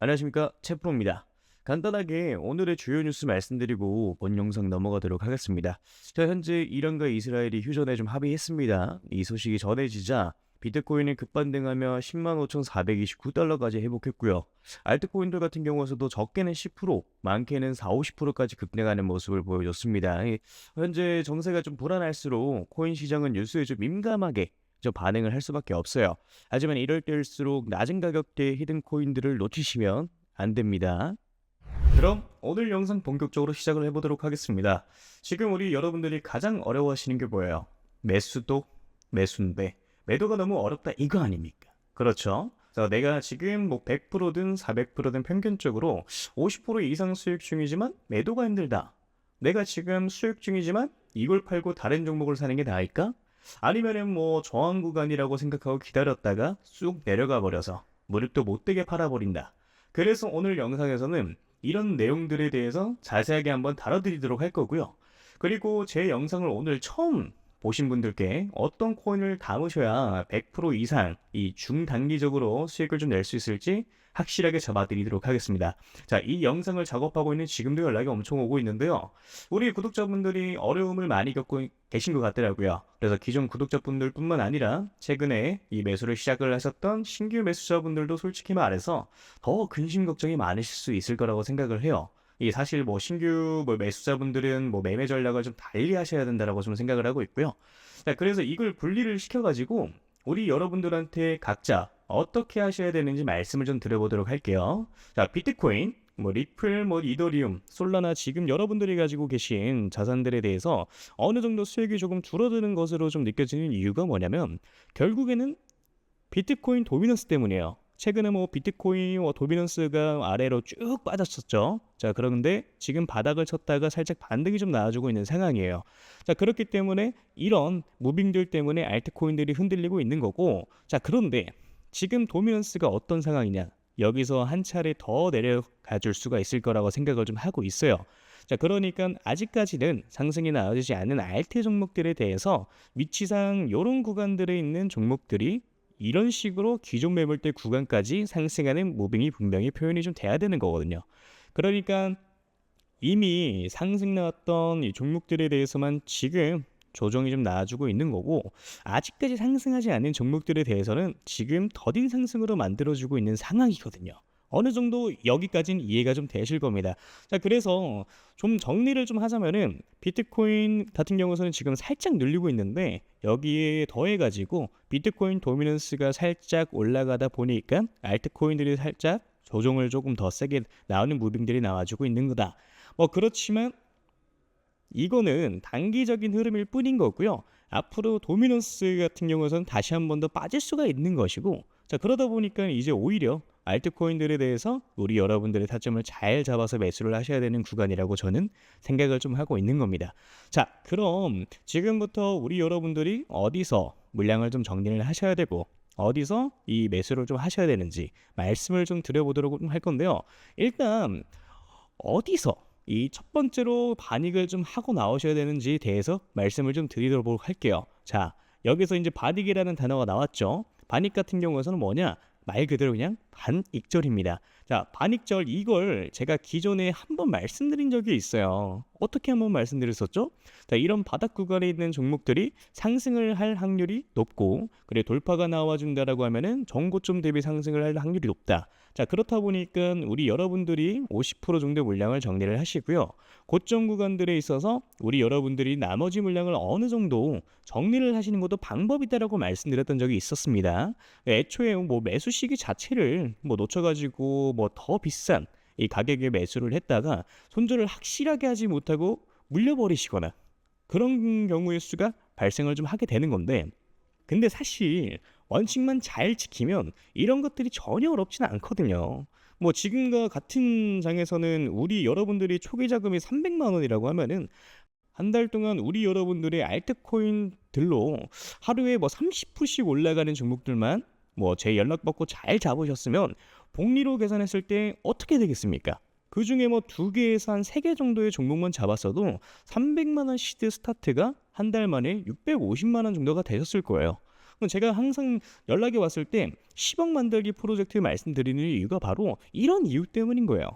안녕하십니까, 채프로입니다. 간단하게 오늘의 주요 뉴스 말씀드리고 본 영상 넘어가도록 하겠습니다. 현재 이란과 이스라엘이 휴전에 좀 합의했습니다. 이 소식이 전해지자 비트코인이 급반등하며 105,429달러까지 회복했고요. 알트코인들 같은 경우에도 적게는 10%, 많게는 4, 50%까지 급등하는 모습을 보여줬습니다. 현재 정세가 좀 불안할수록 코인 시장은 뉴스에 좀 민감하게 반응을 할 수밖에 없어요. 하지만 이럴 때일수록 낮은 가격대의 히든 코인들을 놓치시면 안 됩니다. 그럼 오늘 영상 본격적으로 시작을 해보도록 하겠습니다. 지금 우리 여러분들이 가장 어려워하시는 게 뭐예요? 매수도 매수인데 매도가 너무 어렵다 이거 아닙니까? 그렇죠? 내가 지금 뭐 100%든 400%든 평균적으로 50% 이상 수익 중이지만 매도가 힘들다. 내가 지금 수익 중이지만 이걸 팔고 다른 종목을 사는 게 나을까? 아니면은 뭐 저항 구간이라고 생각하고 기다렸다가 쑥 내려가 버려서 무릎도 못되게 팔아버린다. 그래서 오늘 영상에서는 이런 내용들에 대해서 자세하게 한번 다뤄드리도록 할 거고요. 그리고 제 영상을 오늘 처음 보신 분들께 어떤 코인을 담으셔야 100% 이상 이 중단기적으로 수익을 좀 낼 수 있을지 확실하게 잡아드리도록 하겠습니다. 자, 이 영상을 작업하고 있는 지금도 연락이 엄청 오고 있는데요. 우리 구독자분들이 어려움을 많이 겪고 계신 것 같더라고요. 그래서 기존 구독자분들 뿐만 아니라 최근에 이 매수를 시작을 하셨던 신규 매수자분들도 솔직히 말해서 더 근심 걱정이 많으실 수 있을 거라고 생각을 해요. 이 사실 뭐 신규 매수자분들은 매매 전략을 좀 달리 하셔야 된다라고 좀 생각을 하고 있고요. 자, 그래서 이걸 분리를 시켜가지고 우리 여러분들한테 각자 어떻게 하셔야 되는지 말씀을 좀 드려보도록 할게요. 자, 비트코인, 리플, 이더리움, 솔라나 지금 여러분들이 가지고 계신 자산들에 대해서 어느 정도 수익이 조금 줄어드는 것으로 좀 느껴지는 이유가 뭐냐면 결국에는 비트코인 도미넌스 때문이에요. 최근에 비트코인 도미넌스가 아래로 쭉 빠졌었죠. 자, 그런데 지금 바닥을 쳤다가 살짝 반등이 좀 나와주고 있는 상황이에요. 자, 그렇기 때문에 이런 무빙들 때문에 알트코인들이 흔들리고 있는 거고, 자, 그런데 지금 도미넌스가 어떤 상황이냐? 여기서 한 차례 더 내려가 줄 수가 있을 거라고 생각을 좀 하고 있어요. 자, 그러니까 아직까지는 상승이 나와지지 않는 알트 종목들에 대해서 위치상 이런 구간들에 있는 종목들이 이런 식으로 기존 매물대 구간까지 상승하는 무빙이 분명히 표현이 좀 돼야 되는 거거든요. 그러니까 이미 상승 나왔던 이 종목들에 대해서만 지금 조정이 좀 나와주고 있는 거고, 아직까지 상승하지 않은 종목들에 대해서는 지금 더딘 상승으로 만들어주고 있는 상황이거든요. 어느 정도 여기까지는 이해가 좀 되실 겁니다. 자, 그래서 좀 정리를 좀 하자면은 비트코인 같은 경우에는 지금 살짝 늘리고 있는데 여기에 더해가지고 비트코인 도미넌스가 살짝 올라가다 보니까 알트코인들이 살짝 조정을 조금 더 세게 나오는 무빙들이 나와주고 있는 거다. 그렇지만 이거는 단기적인 흐름일 뿐인 거고요. 앞으로 도미넌스 같은 경우에는 다시 한 번 더 빠질 수가 있는 것이고, 자, 그러다 보니까 이제 오히려 알트코인들에 대해서 우리 여러분들의 타점을 잘 잡아서 매수를 하셔야 되는 구간이라고 저는 생각을 좀 하고 있는 겁니다. 자, 그럼 지금부터 우리 여러분들이 어디서 물량을 좀 정리를 하셔야 되고 어디서 이 매수를 좀 하셔야 되는지 말씀을 좀 드려보도록 할 건데요. 일단 어디서 이 첫 번째로 반익을 좀 하고 나오셔야 되는지에 대해서 말씀을 좀 드리도록 할게요. 자, 여기서 이제 반익이라는 단어가 나왔죠. 반익 같은 경우에는 뭐냐? 말 그대로 그냥 반익절입니다. 자, 반익절 이걸 제가 기존에 한번 말씀드린 적이 있어요. 어떻게 한번 말씀드렸었죠? 자, 이런 바닥 구간에 있는 종목들이 상승을 할 확률이 높고, 그래 돌파가 나와준다라고 하면은 전고점 대비 상승을 할 확률이 높다. 자, 그렇다 보니까 우리 여러분들이 50% 정도 물량을 정리를 하시고요. 고점 구간들에 있어서 우리 여러분들이 나머지 물량을 어느 정도 정리를 하시는 것도 방법이다라고 말씀드렸던 적이 있었습니다. 애초에 매수 시기 자체를 놓쳐가지고 더 비싼 이 가격에 매수를 했다가 손절을 확실하게 하지 못하고 물려버리시거나 그런 경우의 수가 발생을 좀 하게 되는 건데, 근데 사실 원칙만 잘 지키면 이런 것들이 전혀 어렵지는 않거든요. 지금과 같은 장에서는 우리 여러분들이 초기 자금이 300만 원이라고 하면은 한 달 동안 우리 여러분들의 알트코인들로 하루에 30%씩 올라가는 종목들만 제 연락 받고 잘 잡으셨으면 복리로 계산했을 때 어떻게 되겠습니까? 그 중에 2개에서 한 3개 정도의 종목만 잡았어도 300만 원 시드 스타트가 한 달 만에 650만 원 정도가 되셨을 거예요. 그럼 제가 항상 연락이 왔을 때 10억 만들기 프로젝트 말씀드리는 이유가 바로 이런 이유 때문인 거예요.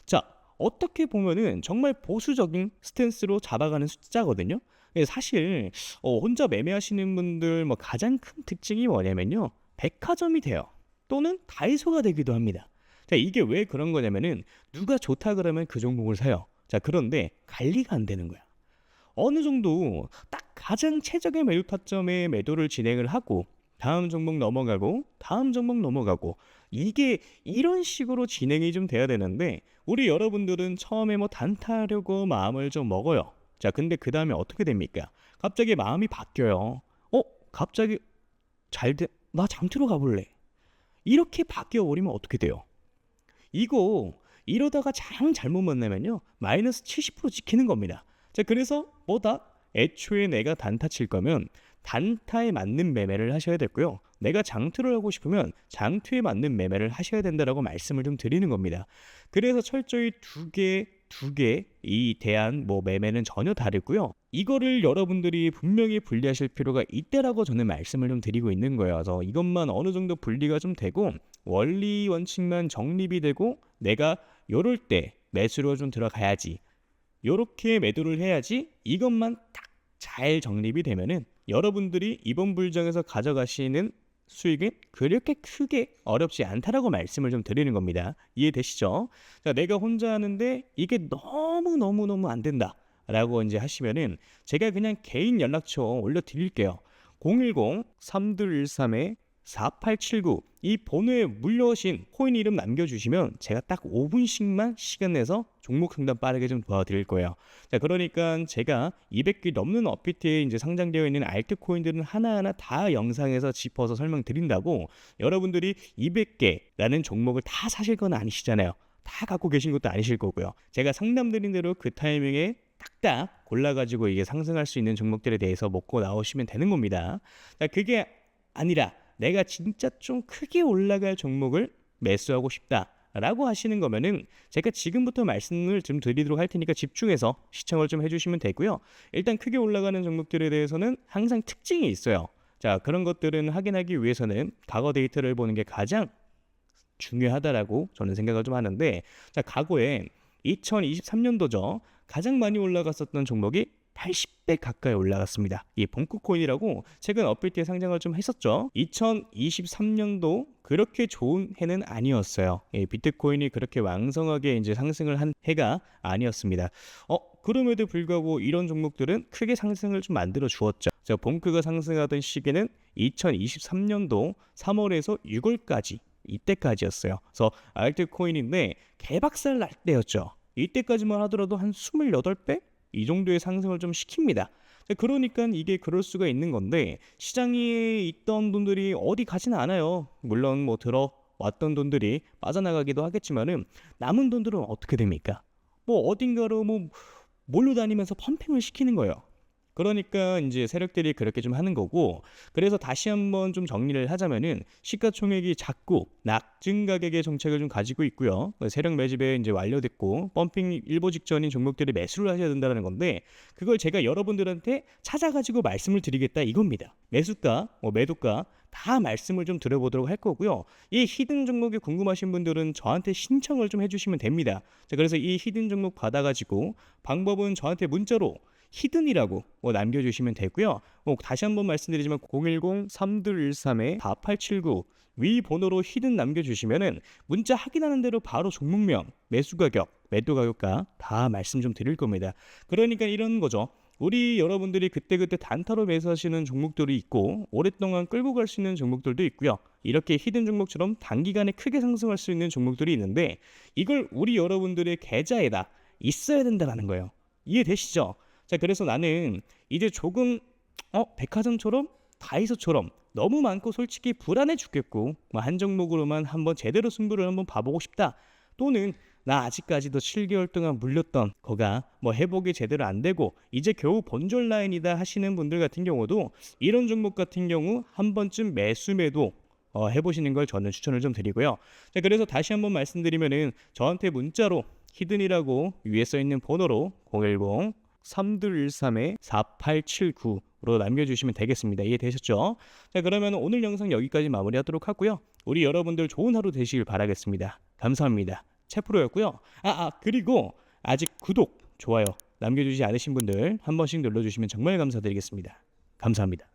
자, 어떻게 보면은 정말 보수적인 스탠스로 잡아가는 숫자거든요. 사실 혼자 매매하시는 분들 뭐 가장 큰 특징이 뭐냐면요, 백화점이 돼요. 또는 다이소가 되기도 합니다. 자, 이게 왜 그런 거냐면은 누가 좋다 그러면 그 종목을 사요. 자, 그런데 관리가 안 되는 거야. 어느 정도 딱 가장 최적의 매도 타점에 매도를 진행을 하고 다음 종목 넘어가고 다음 종목 넘어가고, 이게 이런 식으로 진행이 좀 돼야 되는데 우리 여러분들은 처음에 뭐 단타하려고 마음을 좀 먹어요. 자, 근데 그 다음에 어떻게 됩니까? 갑자기 마음이 바뀌어요. 갑자기 나 장투로 가볼래. 이렇게 바뀌어 버리면 어떻게 돼요? 이거 이러다가 잘못 만나면요, 마이너스 70% 찍히는 겁니다. 자, 그래서 뭐다? 애초에 내가 단타 칠 거면 단타에 맞는 매매를 하셔야 되고요. 내가 장투를 하고 싶으면 장투에 맞는 매매를 하셔야 된다라고 말씀을 좀 드리는 겁니다. 그래서 철저히 두 개 이 대한 뭐 매매는 전혀 다르고요. 이거를 여러분들이 분명히 분리하실 필요가 있다라고 저는 말씀을 좀 드리고 있는 거예요. 그래서 이것만 어느 정도 분리가 좀 되고 원리 원칙만 정립이 되고 내가 요럴 때 매수로 좀 들어가야지, 요렇게 매도를 해야지, 이것만 딱 잘 정립이 되면은 여러분들이 이번 불장에서 가져가시는 수익은 그렇게 크게 어렵지 않다라고 말씀을 좀 드리는 겁니다. 이해되시죠? 자, 내가 혼자 하는데 이게 너무 안 된다 라고 이제 하시면은 제가 그냥 개인 연락처 올려드릴게요. 010-3213-4879 이 번호에 물려오신 코인 이름 남겨주시면 제가 딱 5분씩만 시간 내서 종목 상담 빠르게 좀 도와드릴 거예요. 자, 그러니까 제가 200개 넘는 업비트에 이제 상장되어 있는 알트 코인들은 하나하나 다 영상에서 짚어서 설명드린다고, 여러분들이 200개라는 종목을 다 사실 건 아니시잖아요. 다 갖고 계신 것도 아니실 거고요. 제가 상담드린 대로 그 타이밍에 딱딱 골라가지고 이게 상승할 수 있는 종목들에 대해서 먹고 나오시면 되는 겁니다. 자, 그게 아니라 내가 진짜 좀 크게 올라갈 종목을 매수하고 싶다라고 하시는 거면은 제가 지금부터 말씀을 좀 드리도록 할 테니까 집중해서 시청을 좀 해주시면 되고요. 일단 크게 올라가는 종목들에 대해서는 항상 특징이 있어요. 자, 그런 것들은 확인하기 위해서는 과거 데이터를 보는 게 가장 중요하다라고 저는 생각을 좀 하는데, 자, 과거에 2023년도죠. 가장 많이 올라갔었던 종목이 80배 가까이 올라갔습니다. 이 봉크코인이라고 최근 업비트에 상장을 좀 했었죠. 2023년도 그렇게 좋은 해는 아니었어요. 비트코인이 그렇게 왕성하게 이제 상승을 한 해가 아니었습니다. 그럼에도 불구하고 이런 종목들은 크게 상승을 좀 만들어 주었죠. 자, 봉크가 상승하던 시기는 2023년도 3월에서 6월까지, 이때까지였어요. 그래서 알트코인인데 개박살 날 때였죠. 이때까지만 하더라도 한 28배? 이 정도의 상승을 좀 시킵니다. 그러니까 이게 그럴 수가 있는 건데, 시장에 있던 돈들이 어디 가지는 않아요. 물론 뭐 들어왔던 돈들이 빠져나가기도 하겠지만은 남은 돈들은 어떻게 됩니까? 뭐 어딘가로 뭐 몰로 다니면서 펌핑을 시키는 거예요. 그러니까 이제 세력들이 그렇게 좀 하는 거고, 그래서 다시 한번 좀 정리를 하자면은 시가총액이 작고 낮은 가격의 정책을 좀 가지고 있고요. 세력 매집에 이제 완료됐고 펌핑 일보 직전인 종목들이 매수를 하셔야 된다는 건데, 그걸 제가 여러분들한테 찾아가지고 말씀을 드리겠다 이겁니다. 매수가, 매도가 다 말씀을 좀 드려보도록 할 거고요. 이 히든 종목이 궁금하신 분들은 저한테 신청을 좀 해주시면 됩니다. 자, 그래서 이 히든 종목 받아가지고 방법은 저한테 문자로 히든이라고 남겨주시면 되고요. 다시 한번 말씀드리지만 010-3213-4879 위 번호로 히든 남겨주시면은 문자 확인하는 대로 바로 종목명, 매수 가격, 매도 가격과 다 말씀 좀 드릴 겁니다. 그러니까 이런 거죠. 우리 여러분들이 그때그때 단타로 매수하시는 종목들이 있고 오랫동안 끌고 갈 수 있는 종목들도 있고요. 이렇게 히든 종목처럼 단기간에 크게 상승할 수 있는 종목들이 있는데, 이걸 우리 여러분들의 계좌에다 있어야 된다는 거예요. 이해되시죠? 자, 그래서 나는 이제 조금 백화점처럼 다이소처럼 너무 많고 솔직히 불안해 죽겠고 한 종목으로만 한번 제대로 승부를 한번 봐보고 싶다, 또는 나 아직까지도 7개월 동안 물렸던 거가 회복이 제대로 안 되고 이제 겨우 본전 라인이다 하시는 분들 같은 경우도 이런 종목 같은 경우 한 번쯤 매도 해보시는 걸 저는 추천을 좀 드리고요. 자, 그래서 다시 한번 말씀드리면은 저한테 문자로 히든이라고 위에 써 있는 번호로 010-3213-4879 댓글로 남겨주시면 되겠습니다. 이해되셨죠? 자, 그러면 오늘 영상 여기까지 마무리하도록 하고요. 우리 여러분들 좋은 하루 되시길 바라겠습니다. 감사합니다. 채프로였고요. 그리고 아직 구독, 좋아요 남겨주지 않으신 분들 한 번씩 눌러주시면 정말 감사드리겠습니다. 감사합니다.